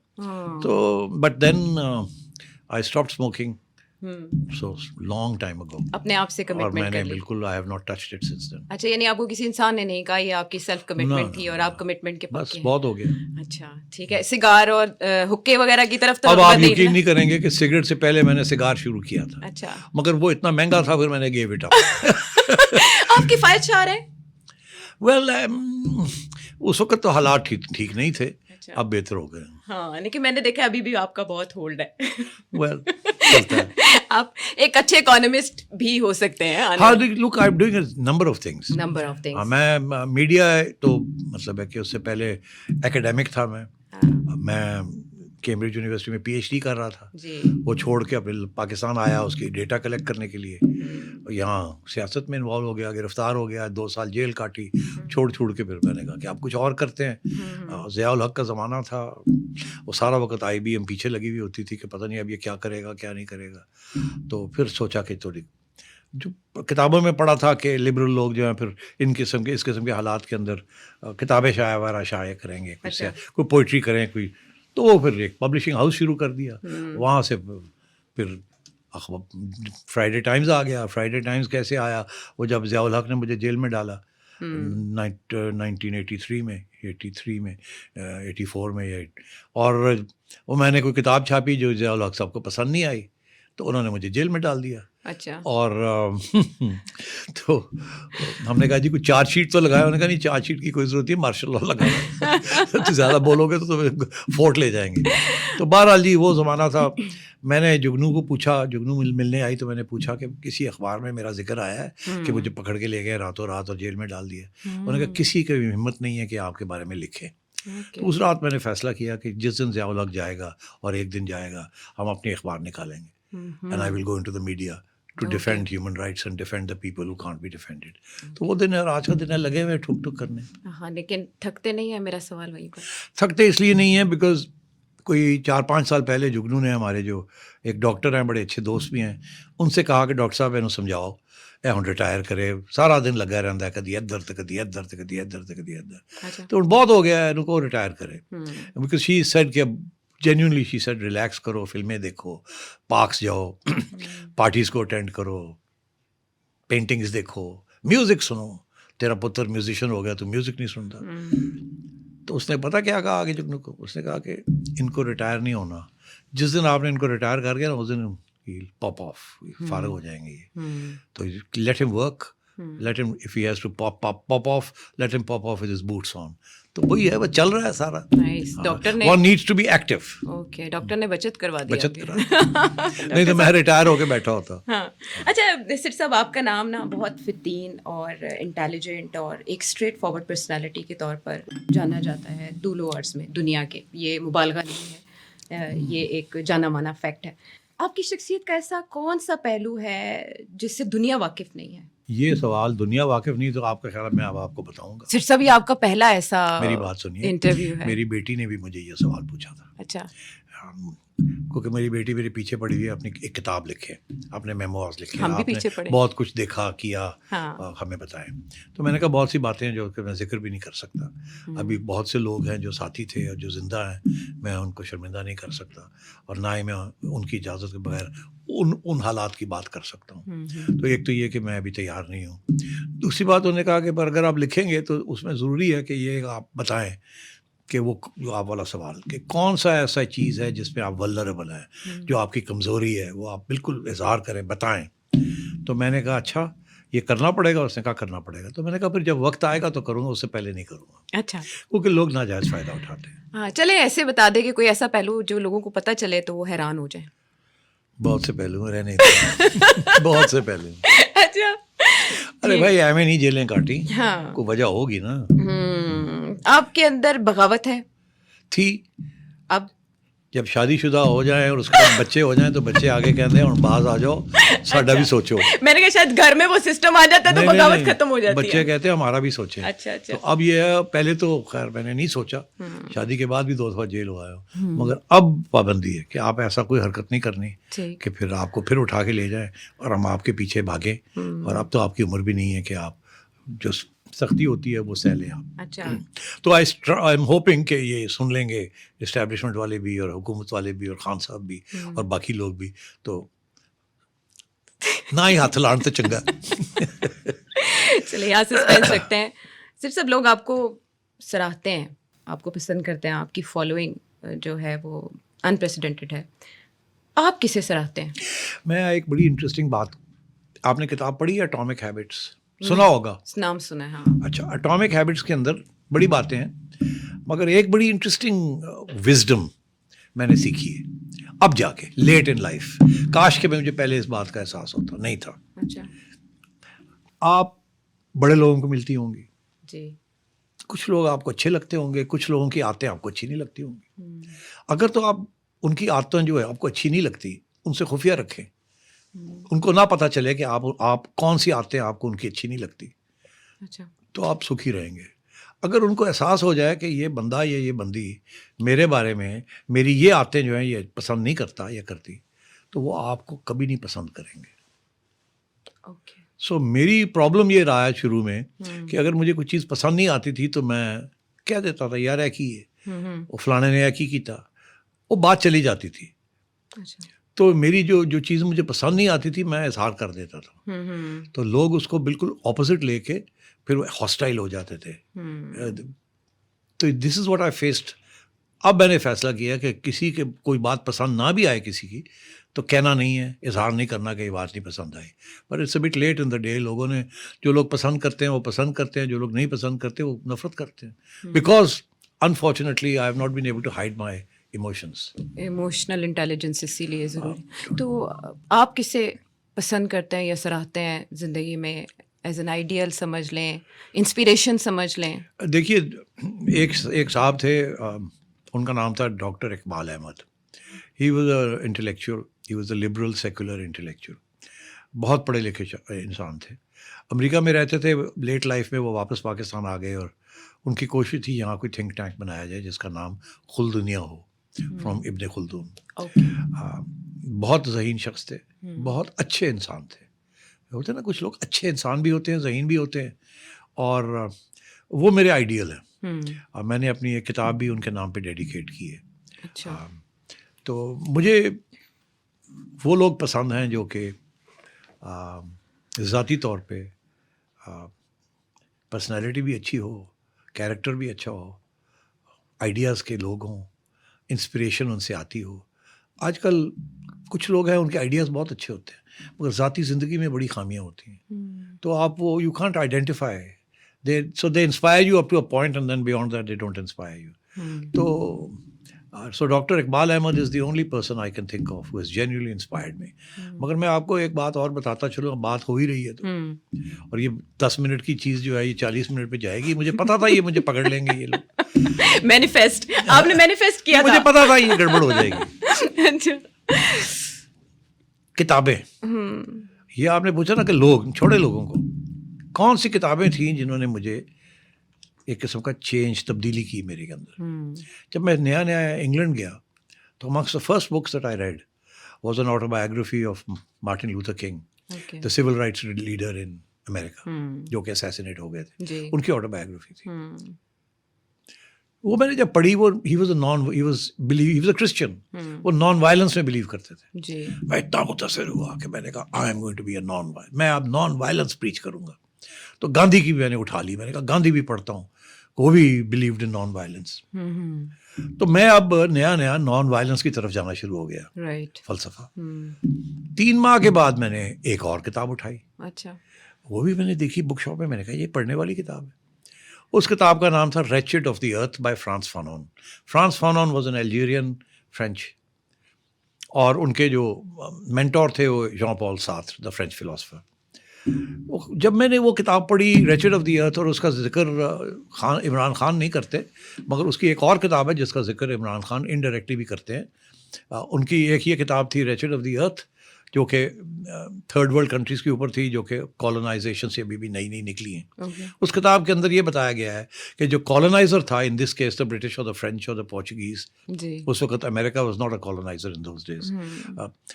تو but then I stopped smoking so long time ago. اپنے آپ سے اور کمٹمنٹ میں کر نے لی. بالکل I have not touched it since then. اچھا یعنی آپ کو کسی انسان نے نہیں کہا, یہ آپ کی سیلف کمٹمنٹ تھی اور آپ کمٹمنٹ کے بس پکے ہیں. بہت ہو گیا. اچھا ٹھیک ہے. سگار اور حکے وغیرہ کی طرف تو اب رغبت آپ نہیں یقین تھا. نہیں کریں گے کہ سگریٹ سے پہلے میں نے سگار شروع کیا تھا, اچھا مگر وہ اتنا مہنگا تھا, پھر میں نے گیو اٹ اپ. آپ کی فائد شاہ رہے. ویل اس وقت تو حالات ٹھیک نہیں تھے, اب بہتر ہو گئے. ہاں لیکن میں نے دیکھا ابھی بھی آپ کا بہت ہولڈ ہے. ویل چلتا ہے. آپ ایک اچھے اکانومسٹ بھی ہو سکتے ہیں. ہاں look I am doing a number of things. Number of things. میں میڈیا تو مطلب ہے کہ اس سے پہلے ایکیڈیمک تھا. میں کیمبرج یونیورسٹی میں پی ایچ ڈی کر رہا تھا. وہ چھوڑ کے اپنے پاکستان آیا اس کی ڈیٹا کلیکٹ کرنے کے لیے. یہاں سیاست میں انوالو ہو گیا, گرفتار ہو گیا, 2 سال جیل کاٹی. چھوڑ کے پھر میں نے کہا کہ آپ کچھ اور کرتے ہیں. ضیاء الحق کا زمانہ تھا, وہ سارا وقت آئی بی ایم پیچھے لگی ہوئی ہوتی تھی کہ پتہ نہیں اب یہ کیا کرے گا کیا نہیں کرے گا. تو پھر سوچا کہ تھوڑی جو کتابوں میں پڑھا تھا کہ لبرل لوگ جو ہیں پھر اس قسم کے حالات کے اندر کتابیں شائع کریں گے, کوئی پوئٹری کریں کوئی. تو وہ پھر ایک پبلشنگ ہاؤس شروع کر دیا. وہاں سے پھر فرائیڈے ٹائمز آ گیا. فرائیڈے ٹائمز کیسے آیا, وہ جب ضیاء الحق نے مجھے جیل میں ڈالا 1983 میں 84 میں, اور وہ میں نے کوئی کتاب چھاپی جو ضیاء الحق صاحب کو پسند نہیں آئی, تو انہوں نے مجھے جیل میں ڈال دیا. اچھا. اور تو ہم نے کہا جی کوئی چارج شیٹ تو لگایا. انہوں نے کہا نہیں چارج شیٹ کی کوئی ضرورت نہیں, مارشل لا لگایا. تو زیادہ بولو گے تو فورٹ لے جائیں گے. تو بہرحال جی وہ زمانہ تھا. میں نے جگنو کو پوچھا, جگنو ملنے آئی تو میں نے پوچھا کہ کسی اخبار میں میرا ذکر آیا ہے کہ مجھے پکڑ کے لے گئے راتوں رات اور جیل میں ڈال دیا. انہوں نے کہا کسی کی بھی ہمت نہیں ہے کہ آپ کے بارے میں لکھے. تو اس رات میں نے فیصلہ کیا کہ جس دن ضیاء الحق جائے گا اور ایک دن جائے گا ہم اپنے اخبار نکالیں گے. And I will go into the media to defend human rights and defend the people who can't be defended. تو وہ دن ہے, آج کا دن ہے, لگے ہوئے ٹھک کرنے. ہاں لیکن تھکتے نہیں ہیں, میرا سوال وہی پر. تھکتے اس لیے نہیں ہیں بیکاز کوئی 4-5 سال پہلے جگنو نے ہمارے جو ایک ڈاکٹر ہیں, بڑے اچھے دوست بھی ہیں, ان سے کہا کہ ڈاکٹر صاحب انہوں سمجھاؤ ہن ریٹائر کرے, سارا دن لگا رہتا ہے, کدی ادھر تو کدی ادھر تو کدی ادھر تو کدی ادھر. تو بہت ہو گیا ہے ان کو ریٹائر کرے. بیکاز شی سیڈ کہ جینوئنلی شی سیڈ ریلیکس کرو, فلمیں دیکھو, پارکس جاؤ, پارٹیز کو اٹینڈ کرو, پینٹنگز دیکھو, میوزک سنو. تیرا پتر میوزیشین ہو گیا تو میوزک نہیں سنتا. تو اس نے پتہ کیا کہا آگے جگنو کو, اس نے کہا کہ ان کو ریٹائر نہیں ہونا. جس دن آپ نے ان کو ریٹائر کر گیا نا اس دن پاپ آف, فارغ ہو جائیں گے. تو لیٹ ہم work, let him, if he has to pop off, let him pop off with his boots on. تو وہی ہے, وہ چل رہا ہے سارا. ڈاکٹر نے one needs to be active. Okay, doctor نے بچت کروا دی. بچت کرا, نہیں تو میں ریٹائر ہو کے بیٹھا ہوتا. ہاں اچھا سر صاحب, آپ کا نام نا بہت فتین اور انٹیلیجنٹ اور ایک اسٹریٹ فارورڈ پرسنالٹی کے طور پر جانا جاتا ہے طول و عرض میں دنیا کے. یہ مبالغہ نہیں ہے, یہ ایک جانا مانا فیکٹ ہے. آپ کی شخصیت کا ایسا کون سا پہلو ہے جس سے دنیا واقف نہیں ہے؟ یہ سوال دنیا واقف نہیں تو آپ کا خیال میں اب آپ کو بتاؤں گا. سر صاحب یہ آپ کا پہلا ایسا میری بات سنیے, انٹرویو ہے. میری بیٹی نے بھی مجھے یہ سوال پوچھا تھا. اچھا. کیونکہ میری بیٹی میرے پیچھے پڑی ہوئی ہے، اپنی ایک کتاب لکھے، اپنے میموارز لکھے، ہم بھی آپ نے پیچھے پڑے. بہت کچھ دیکھا کیا، ہاں. ہمیں بتائیں. تو میں نے کہا بہت سی باتیں ہیں جو کہ میں ذکر بھی نہیں کر سکتا. ابھی بہت سے لوگ ہیں جو ساتھی تھے اور جو زندہ ہیں، میں ان کو شرمندہ نہیں کر سکتا، اور نہ ہی میں ان کی اجازت کے بغیر ان حالات کی بات کر سکتا ہوں. تو ایک تو یہ کہ میں ابھی تیار نہیں ہوں. دوسری بات انہوں نے کہا کہ پر اگر آپ لکھیں گے تو اس میں ضروری ہے کہ یہ آپ بتائیں کہ وہ جو آپ والا سوال کہ کون سا ایسا چیز ہے جس میں آپ ولنریبل ہیں، جو آپ کی کمزوری ہے، وہ آپ بالکل اظہار کریں، بتائیں. تو میں نے کہا اچھا یہ کرنا پڑے گا. اس نے کہا کرنا پڑے گا. تو میں نے کہا پھر جب وقت آئے گا تو کروں گا، اس سے پہلے نہیں کروں گا. اچھا. کیونکہ لوگ ناجائز فائدہ اٹھاتے ہیں. ہاں چلے ایسے بتا دے کہ کوئی ایسا پہلو جو لوگوں کو پتہ چلے تو وہ حیران ہو جائیں. بہت سے پہلو ہیں، رہنے دیں. بہت سے پہلو ہیں. اچھا. ارے بھائی ایویں نہیں جیلیں کاٹی، ہاں. کوئی وجہ ہوگی نا. آپ کے اندر بغاوت ہے؟ تھی. اب جب شادی شدہ ہو جائیں اور اس کے بعد بچے ہو جائیں تو بچے آگے کہتے ہیں اور باز آ جاؤ، ساڈا بھی سوچو. میں نے کہا شاید گھر میں وہ سسٹم آ جاتا ہے تو بغاوت ختم ہو جاتی ہے. بچے کہتے ہیں ہمارا بھی سوچیں. اچھا اچھا. تو اب یہ ہے، پہلے تو خیر میں نے نہیں سوچا، شادی کے بعد بھی 2 دفعہ جیل ہوا ہے، مگر اب پابندی ہے کہ آپ ایسا کوئی حرکت نہیں کرنی کہ پھر آپ کو پھر اٹھا کے لے جائیں اور ہم آپ کے پیچھے بھاگیں. اور اب تو آپ کی عمر بھی نہیں ہے کہ آپ جو سختی ہوتی ہے وہ سہ لیں آپ. اچھا. تو آئی ایم ہوپنگ کہ یہ سن لیں گے اسٹیبلشمنٹ والے بھی اور حکومت والے بھی اور خان صاحب بھی اور باقی لوگ بھی، تو نہ ہی ہاتھ لان تو چنگا. چلے یہاں سسپینس رکھتے ہیں. صرف سب لوگ آپ کو سراہتے ہیں، آپ کو پسند کرتے ہیں، آپ کی فالوئنگ جو ہے وہ انپریسیڈنٹڈ ہے. آپ کسے سراہتے ہیں؟ میں ایک بڑی انٹرسٹنگ بات، آپ نے کتاب پڑھی ہے اٹامک ہیبٹس؟ سنا ہوگا. نام سنا ہے. ہاں. اچھا، اٹامک ہیبٹس کے اندر بڑی باتیں ہیں، مگر ایک بڑی انٹرسٹنگ وزڈم میں نے سیکھی ہے اب جا کے لیٹ ان لائف. کاش کہ مجھے پہلے اس بات کا احساس ہوتا، نہیں تھا. اچھا. آپ بڑے لوگوں کو ملتی ہوں گی، جی. کچھ لوگ آپ کو اچھے لگتے ہوں گے، کچھ لوگوں کی عادتیں آپ کو اچھی نہیں لگتی ہوں گی. اگر تو آپ ان کی عادتیں جو ہے آپ کو اچھی نہیں لگتی ان سے خفیہ رکھیں، ان کو نہ پتہ چلے کہ آپ کون سی عادتیں آپ کو ان کی اچھی نہیں لگتی. اچھا. تو آپ سکھی رہیں گے. اگر ان کو احساس ہو جائے کہ یہ بندہ یا یہ بندی میرے بارے میں میری یہ عادتیں جو ہیں یہ پسند نہیں کرتا یا کرتی، تو وہ آپ کو کبھی نہیں پسند کریں گے. اوکے. سو میری پرابلم یہ رہا ہے شروع میں کہ اگر مجھے کوئی چیز پسند نہیں آتی تھی تو میں کہہ دیتا تھا یار ایک ہی ہے، وہ فلانے نے ایک ہی کیتا، وہ بات چلی جاتی تھی. تو میری جو چیز مجھے پسند نہیں آتی تھی میں اظہار کر دیتا تھا، تو لوگ اس کو بالکل اپوزٹ لے کے پھر ہاسٹائل ہو جاتے تھے. تو دس از واٹ آئی فیسڈ. اب میں نے فیصلہ کیا کہ کسی کے کوئی بات پسند نہ بھی آئے کسی کی تو کہنا نہیں ہے، اظہار نہیں کرنا کہ یہ بات نہیں پسند آئی. پر it's a bit late in the day. لوگوں نے جو لوگ پسند کرتے ہیں وہ پسند کرتے ہیں، جو لوگ نہیں پسند کرتے وہ نفرت کرتے ہیں. Because unfortunately I have not been able to hide my emotions. Emotional intelligence اسی لیے ضروری. تو آپ کسے پسند کرتے ہیں یا سراہتے ہیں زندگی میں؟ ایز این آئیڈیل سمجھ لیں، انسپریشن سمجھ لیں. دیکھیے ایک صاحب تھے، ان کا نام تھا doctor Iqbal Ahmed. He was a intellectual, he was a liberal secular intellectual. بہت پڑھے لکھے انسان تھے. امریکہ میں رہتے تھے، لیٹ لائف میں وہ واپس پاکستان آ گئے اور ان کی کوشش تھی یہاں کوئی تھنک ٹینک بنایا جائے جس کا نام خلدنیا ہو، فرام ابن خلدون. بہت ذہین شخص تھے، بہت اچھے انسان تھے. ہوتے نا کچھ لوگ اچھے انسان بھی ہوتے ہیں، ذہین بھی ہوتے ہیں، اور وہ میرے آئیڈیل ہیں. میں نے اپنی ایک کتاب بھی ان کے نام پہ ڈیڈیکیٹ کی ہے. اچھا. تو مجھے وہ لوگ پسند ہیں جو کہ ذاتی طور پہ پرسنالٹی بھی اچھی ہو، کیریکٹر بھی اچھا ہو، آئیڈیاز کے لوگ ہوں، انسپریشن ان سے آتی ہو. آج کل کچھ لوگ ہیں ان کے آئیڈیاز بہت اچھے ہوتے ہیں مگر ذاتی زندگی میں بڑی خامیاں ہوتی ہیں. تو آپ وہ you can't identify, so they inspire you up to a point and then beyond that they don't inspire you. So Dr. Iqbal Ahmad is the only person I can think of who has genuinely inspired me. مگر میں آپ کو ایک بات اور بتاتا چلوں، بات ہو ہی رہی ہے تو، اور یہ 10 منٹ کی چیز جو ہے یہ 40 منٹ پہ جائے گی. مجھے پتا تھا یہ مجھے پکڑ لیں گے یہ لوگ. مینیفیسٹ آپ نے مینیفیسٹ کیا تھا. مجھے پتا تھا یہ گڑبڑ ہو جائے گی. کتابیں، یہ آپ نے پوچھا نا کہ لوگ، چھوٹے لوگوں کو کون سی کتابیں تھیں جنہوں نے مجھے ایک قسم کا چینج، تبدیلی کی میرے کے اندر. جب میں نیا انگلینڈ گیا تو amongst the first books that I read was an autobiography of Martin Luther King, Okay. the civil rights leader in America, جو کہ assassinate ہو گئے تھے. جی. ان کی autobiography تھی. وہ میں نے جب پڑھی, وہ he was a Christian. وہ نان وائلنس میں بلیو کرتے تھے. جی. میں اتنا متاثر ہوا کہ میں نے کہا I am going to be a non-violent. میں اب نان وائلنس پریچ کروں گا. تو گاندھی کی بھی میں نے اٹھا لی. میں نے کہا گاندھی بھی پڑھتا ہوں, وہ بھی بلیوڈ ان نان وائلنس. تو میں اب نیا نان وائلنس کی طرف جانا شروع ہو گیا. رائٹ. فلسفہ. 3 ماہ کے بعد میں نے ایک اور کتاب اٹھائی. اچھا. وہ بھی میں نے دیکھی بک شاپ میں. میں نے کہا یہ پڑھنے والی کتاب ہے. اس کتاب کا نام تھا wretched of the earth by Frantz Fanon. Frantz Fanon was an Algerian French, اور ان کے جو مینٹور تھے وہ Jean Paul Sartre, the French philosopher. جب میں نے وہ کتاب پڑھی ریچڈ آف دی ارتھ, اور اس کا ذکر عمران خان نہیں کرتے, مگر اس کی ایک اور کتاب ہے جس کا ذکر عمران خان انڈائریکٹلی بھی کرتے ہیں. ان کی ایک یہ کتاب تھی ریچڈ آف دی ارتھ, جو کہ تھرڈ ورلڈ کنٹریز کے اوپر تھی, جو کہ کالونائزیشن سے ابھی بھی نئی نکلی ہیں. اس کتاب کے اندر یہ بتایا گیا ہے کہ جو کالونائزر تھا, ان دس کیس دا برٹش اور دا فرینچ اور دا پورچوگیز, اس وقت America was not a colonizer in those days.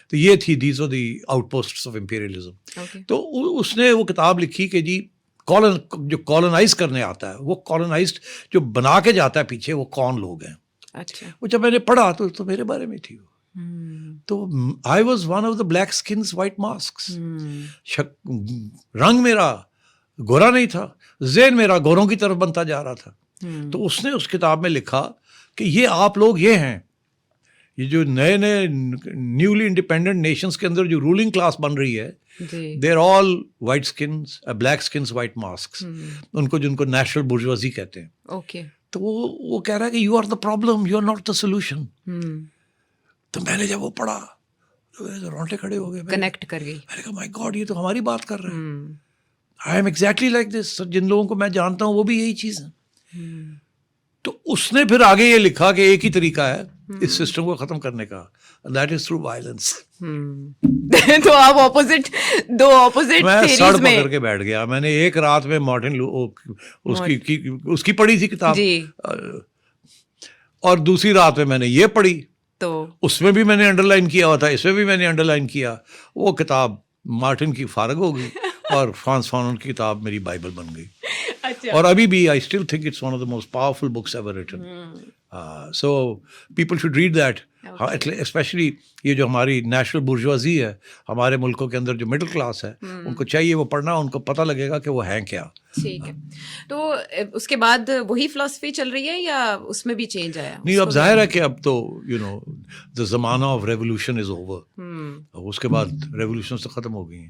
تو یہ تھی, these are the outposts of imperialism. تو اس نے وہ کتاب لکھی کہ جی جو کالونائز کرنے آتا ہے, وہ کالونائزڈ جو بنا کے جاتا ہے پیچھے, وہ کون لوگ ہیں. اچھا. وہ جب میں نے پڑھا تو میرے بارے میں تھی. تو I was one of the black skins white masks. رنگ میرا گورا نہیں تھا, ذہن میرا گوروں کی طرف بنتا جا رہا تھا. تو اس نے اس کتاب میں لکھا کہ یہ آپ لوگ یہ ہیں, یہ جو نئے نیولی انڈیپینڈنٹ نیشنز کے اندر جو رولنگ کلاس بن رہی ہے, they are all white skins, black skins white masks. ان کو جن کو نیشنل بورژوازی کہتے ہیں. اوکے. تو وہ کہہ رہا ہے کہ you are the problem, you are not the solution. تو میں نے جب وہ پڑھا تو رونٹے کھڑے ہو گئے, کنیکٹ کر گئی. میں نے کہا مائی گاڈ, یہ تو ہماری بات کر رہا ہے. I am exactly like this. جن لوگوں کو میں جانتا ہوں وہ بھی یہی چیز ہے. تو اس نے پھر آگے یہ لکھا کہ ایک ہی طریقہ ہے اس سسٹم کو ختم کرنے کا, دیٹ از تھرو وائلنس. تو آپ دو اپوزٹ میں تھیریز سڑ میں پکڑ کے بیٹھ گیا. میں نے ایک رات میں مارٹن اس کی پڑھی تھی کتاب, اور دوسری رات میں نے یہ پڑھی. تو اس میں بھی میں نے انڈر لائن کیا ہوا تھا, اس میں بھی میں نے انڈر لائن کیا. وہ کتاب مارٹن کی فارغ ہو گئی اور فرانس فانون کی کتاب میری بائبل بن گئی. اور ابھی بھی I still think it's one of the most powerful books ever written. So people should read that, especially یہ جو ہماری نیشنل بورژوازی ہے ہمارے ملکوں کے اندر, جو مڈل کلاس ہے, ان کو چاہیے وہ پڑھنا, ان کو پتہ لگے گا کہ وہ ہیں کیا. ٹھیک ہے. تو اس کے بعد وہی فلسفی چل رہی ہے یا اس میں بھی چینج آیا؟ نہیں, اب ظاہر ہے کہ اب تو دا زمانہ آف ریولیوشن از اوور. اس کے بعد ریولیوشن تو ختم ہو گئی ہیں.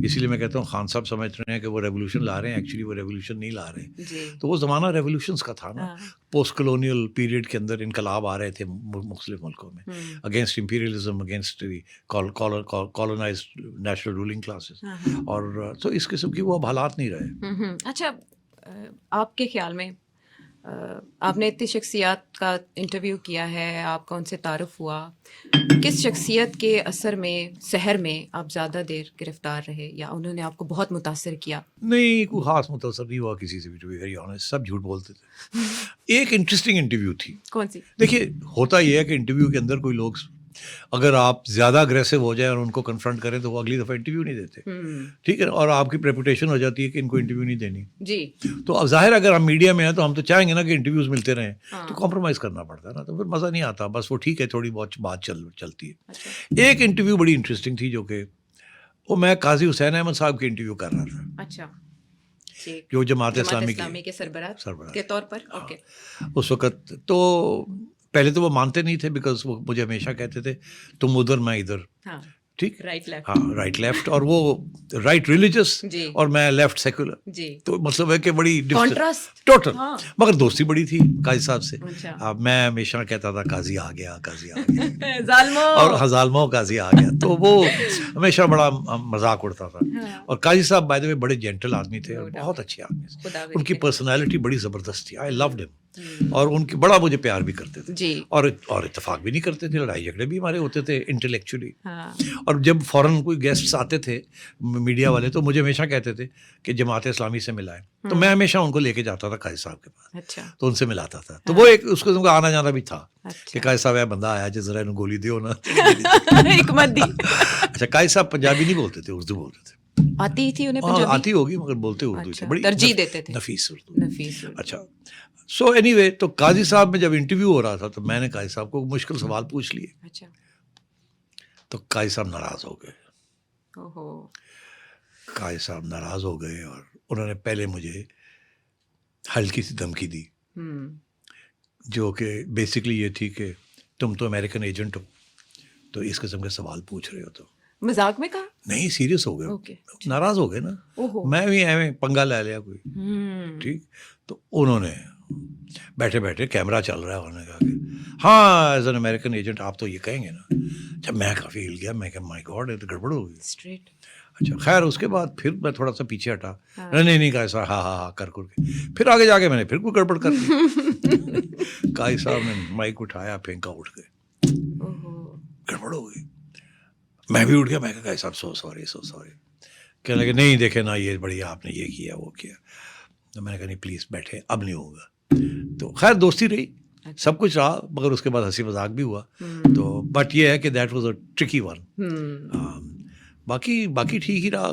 اسی لیے میں کہتا ہوں خان صاحب سمجھ رہے ہیں کہ وہ ریولیوشن لا رہے ہیں, ایکچولی وہ ریولیوشن نہیں لا رہے. تو وہ زمانہ ریولیوشنس کا تھا نا. پوسٹ کلونیل پیریڈ کے اندر انقلاب آ رہے تھے مختلف ملکوں میں, against imperialism, against colonised national ruling classes, اور تو اس قسم کی وہ اب حالات نہیں رہے. اچھا, آپ کے خیال میں آپ نے اتنی شخصیات کا انٹرویو کیا ہے, آپ کا ان سے تعارف ہوا, کس شخصیت کے اثر میں, سحر میں آپ زیادہ دیر گرفتار رہے, یا انہوں نے آپ کو بہت متاثر کیا؟ نہیں, کوئی خاص متاثر نہیں ہوا کسی سے بھی, ٹو بی ویری آنیسٹ. سب جھوٹ بولتے تھے. ایک انٹرسٹنگ انٹرویو تھی. کون سی؟ دیکھیے, ہوتا یہ ہے کہ انٹرویو کے اندر کوئی لوگ اگر آپ زیادہ اگریسو ہو جائیں اور ان کو کنفرنٹ کریں تو وہ اگلی دفعہ انٹرویو نہیں دیتے. ٹھیک ہے, اور آپ کی ریپوٹیشن ہو جاتی ہے کہ ان کو انٹرویو نہیں دینی. جی. تو اب ظاہر اگر ہم میڈیا میں ہیں تو ہم تو چاہیں گے نا کہ انٹرویوز ملتے رہیں, تو کمپرومائز کرنا پڑتا ہے نا, تو پھر مزہ نہیں آتا. بس وہ ٹھیک ہے, تھوڑی بہت بات چلتی ہے. ایک انٹرویو بڑی انٹرسٹنگ تھی, جو کہ وہ میں قاضی حسین احمد صاحب کی انٹرویو کر رہا تھا. اچھا. جو جماعت اسلامی کے سربراہ کے طور پر. اوکے. اس وقت تو پہلے تو وہ مانتے نہیں تھے, بیکاز وہ مجھے ہمیشہ کہتے تھے تم ادھر میں ادھر. ٹھیک, ہاں, رائٹ لیفٹ, اور وہ رائٹ ریلیجس اور میں لیفٹ سیکولر. تو مطلب ہے کہ بڑی ٹوٹل, مگر دوستی بڑی تھی قاضی صاحب سے. اب میں ہمیشہ کہتا تھا قاضی آ گیا, قاضی آ گیا, اور ظالموں قاضی آ گیا. تو وہ ہمیشہ بڑا مذاق اڑتا تھا. اور قاضی صاحب بائی دی وے بڑے جینٹل آدمی تھے, اور بہت اچھے آدمی تھے. ان کی پرسنالٹی بڑی زبردست تھی. آئی لوڈ ہم. اور ان کی بڑا مجھے پیار بھی کرتے تھے جی. اور اتفاق بھی نہیں کرتے تھے, لڑائی جھگڑے بھی ہمارے ہوتے تھے انٹلیکچولی. ہاں. اور جب فوراً کوئی گیسٹس آتے تھے میڈیا والے تو مجھے ہمیشہ کہتے تھے کہ جماعت اسلامی سے ملائیں, تو میں ہمیشہ ان کو لے کے جاتا تھا قائد صاحب کے پاس. اچھا. تو ان سے ملاتا تھا. تو وہ ایک اس قسم کا آنا جانا بھی تھا کہ قائد صاحب بندہ آیا جس ذرا گولی دیو نا حکمت دی. اچھا, قائد صاحب پنجابی نہیں بولتے تھے, اردو بولتے تھے. آتی تھی انہیں ہاں پنجابی؟ آتی ہوگی مگر بولتے اردو تھے, بڑی ترجیح دیتے تھے نفیس اردو. نفیس. اچھا, سو اینی وے, تو قاضی صاحب میں جب انٹرویو ہو رہا تھا تو میں نے قاضی صاحب کو مشکل سوال پوچھ لیے. اچھا. تو قاضی صاحب ناراض ہو گئے. اوہو. قاضی صاحب ناراض ہو گئے اور انہوں نے پہلے مجھے ہلکی سی دھمکی دی جو کہ بیسکلی یہ تھی کہ تم تو امریکن ایجنٹ ہو تو اس قسم کے سوال پوچھ رہے ہو. تو مذاق میں کہا؟ نہیں, سیریس ہو گئے, اوکے. ناراض ہو گئے نا. میں بھی ایویں پنگا لے لیا کوئی. ٹھیک. تو انہوں نے بیٹھے بیٹھے کیمرہ چل رہا ہے, انہوں نے کہا کہ ہاں ایز این امریکن ایجنٹ آپ تو یہ کہیں گے نا. جب میں کافی ہل گیا, میں کہ مائی گاڈ, یہ تو گڑبڑ ہو گئی. اسٹریٹ. اچھا خیر, اس کے بعد پھر میں تھوڑا سا پیچھے ہٹا. نہیں کہا سر, ہاں کر کے پھر آگے جا کے میں نے پھر کوئی گڑبڑ کر دی. قاضی صاحب نے مائک اٹھایا, پھینکا, اٹھ گئے, گڑبڑ ہو گئی. میں بھی اٹھ گیا, میں کہا صاحب سو سوری. کہنے لگے نہیں دیکھے نا یہ بڑھیا آپ نے یہ کیا وہ کیا. تو میں نے کہا نہیں پلیز بیٹھے, اب نہیں ہوگا. تو خیر دوستی رہی, سب کچھ رہا, مگر اس کے بعد ہنسی مذاق بھی ہوا. تو بٹ یہ ہے کہ that was a tricky one. باقی ٹھیک ہی رہا,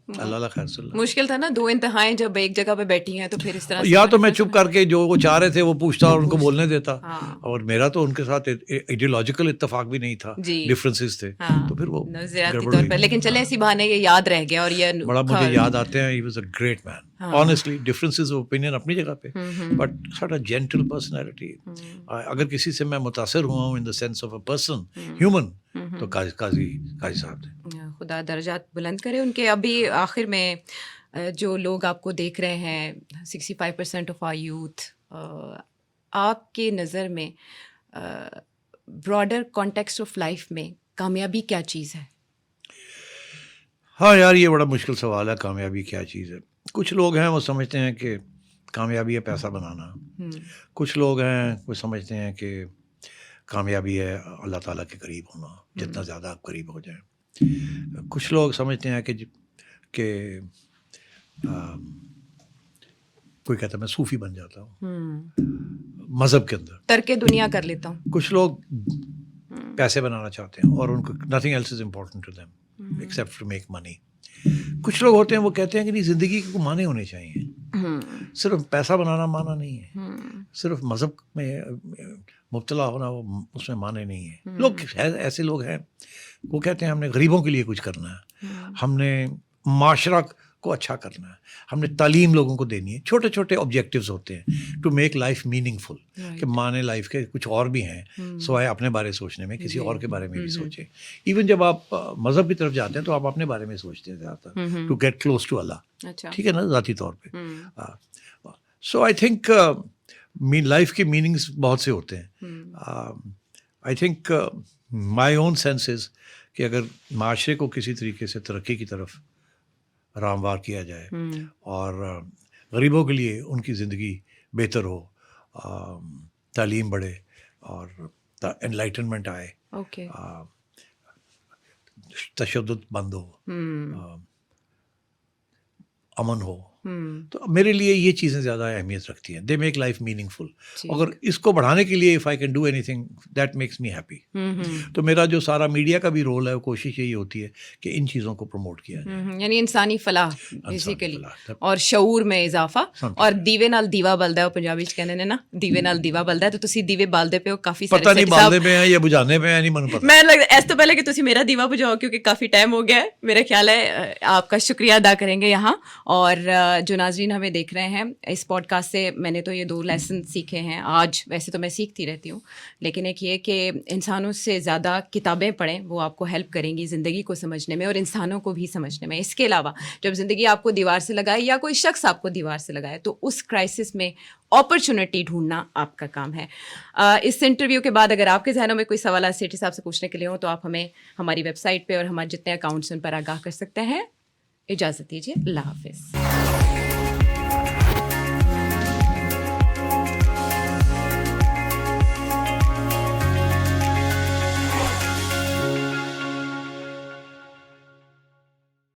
اللہ خیر صلی اللہ. مشکل تھا نا, دو انتہائیں جب ایک جگہ پہ بیٹھی ہیں تو پھر اس طرح یا تو میں چپ کر کے جو وہ چاہ رہے تھے وہ پوچھتا اور ان کو بولنے دیتا, اور میرا تو ان کے ساتھ ایڈیولوجیکل اتفاق بھی نہیں تھا, ڈفرینسز تھے, تو پھر وہ نظریاتی طور پر. لیکن چلے اسی بہانے یہ یاد رہ گیا. اور یہ بڑا مجھے یاد آتے ہیں, ہی was a great man. Honestly differences of opinion اپنی جگہ پہ, بٹ سٹ اے جینٹل پرسنالٹی. اگر کسی سے میں متاثر ہوا ہوں in the sense of a person human تو قاضی صاحب تھے. خدا درجات بلند کرے ان کے. ابھی آخر میں جو لوگ آپ کو دیکھ رہے ہیں 65% آف آر یوتھ, آپ کے نظر میں براڈر کانٹیکسٹ آف لائف میں کامیابی کیا چیز ہے؟ ہاں یار, یہ بڑا مشکل سوال ہے, کامیابی کیا چیز ہے. کچھ لوگ ہیں وہ سمجھتے ہیں کہ کامیابی ہے پیسہ بنانا. کچھ لوگ ہیں وہ سمجھتے ہیں کہ کامیابی ہے اللہ تعالیٰ کے قریب ہونا, جتنا زیادہ آپ قریب ہو جائیں. کچھ لوگ سمجھتے ہیں کہ کوئی کہتا ہے میں صوفی بن جاتا ہوں مذہب کے اندر, ترک دنیا کر لیتا ہوں. کچھ لوگ پیسے بنانا چاہتے ہیں اور ان کو nothing else is important to them except to make money. کچھ لوگ ہوتے ہیں وہ کہتے ہیں کہ نہیں, زندگی کے معنی ہونے چاہیے, صرف پیسہ بنانا معنی نہیں ہے, صرف مذہب میں مبتلا ہونا اس میں معنی نہیں ہے. لوگ ایسے لوگ ہیں وہ کہتے ہیں ہم نے غریبوں کے لیے کچھ کرنا ہے, ہم نے معاشرہ کو اچھا کرنا ہے, ہم نے تعلیم لوگوں کو دینی ہے. چھوٹے چھوٹے آبجیکٹیوز ہوتے ہیں ٹو میک لائف میننگ فل, کہ معنی لائف کے کچھ اور بھی ہیں سوائے اپنے بارے سوچنے میں, کسی اور کے بارے میں بھی سوچیں. ایون جب آپ مذہب کی طرف جاتے ہیں تو آپ اپنے بارے میں سوچتے ہیں زیادہ تر, ٹو گیٹ کلوز ٹو اللہ. ٹھیک ہے نا, ذاتی طور پہ. سو آئی تھنک لائف کے میننگس بہت سے ہوتے ہیں. I think my own sense از کہ اگر معاشرے کو کسی طریقے سے ترقی کی طرف راموار کیا جائے اور غریبوں کے لیے ان کی زندگی بہتر ہو, تعلیم بڑھے اور انلائٹنمنٹ آئے, تشدد بند ہو, امن ہو, تو میرے لیے یہ چیزیں زیادہ اہمیت رکھتی ہیں. دے میک لائف میننگ فل. اگر اس کو بڑھانے کے لیے if I can do any thing that makes me happy. تو میرا جو سارا میڈیا کا بھی رول ہے, کوشش یہی ہوتی ہے کہ ان چیزوں کو پروموٹ کیا جائے. یعنی انسانی فلاح بیسیکلی, اور شعور میں اضافہ. اور دیوے نال دیوا بلدا ہے, پنجابی چ کہندے نے نا, دیوے نال دیوا بلدا ہے. تو تسی دیوے بالدے پہ ہو کافی سارے, پتہ نہیں بالدے پہ ہیں یا بجھانے پہ ہیں, نہیں من پتہ. میں اس تو پہلے کہ تسی میرا دیوا بجھاؤ کیونکہ کافی ٹائم ہو گیا ہے, میرا خیال ہے آپ کا شکریہ ادا کریں گے یہاں. اور جو ناظرین ہمیں دیکھ رہے ہیں, اس پوڈ کاسٹ سے میں نے تو یہ 2 لیسن سیکھے ہیں آج. ویسے تو میں سیکھتی رہتی ہوں, لیکن ایک یہ کہ انسانوں سے زیادہ کتابیں پڑھیں, وہ آپ کو ہیلپ کریں گی زندگی کو سمجھنے میں اور انسانوں کو بھی سمجھنے میں. اس کے علاوہ جب زندگی آپ کو دیوار سے لگائے یا کوئی شخص آپ کو دیوار سے لگائے تو اس کرائسس میں اپرچونٹی ڈھونڈنا آپ کا کام ہے. اس انٹرویو کے بعد اگر آپ کے ذہنوں میں کوئی سوالات سیٹھی صاحب سے پوچھنے کے لیے ہوں تو آپ ہمیں ہماری ویب سائٹ پہ اور ہمارے جتنے اکاؤنٹس ان پر آگاہ کر سکتے ہیں. اجازت دیجیے, اللہ حافظ.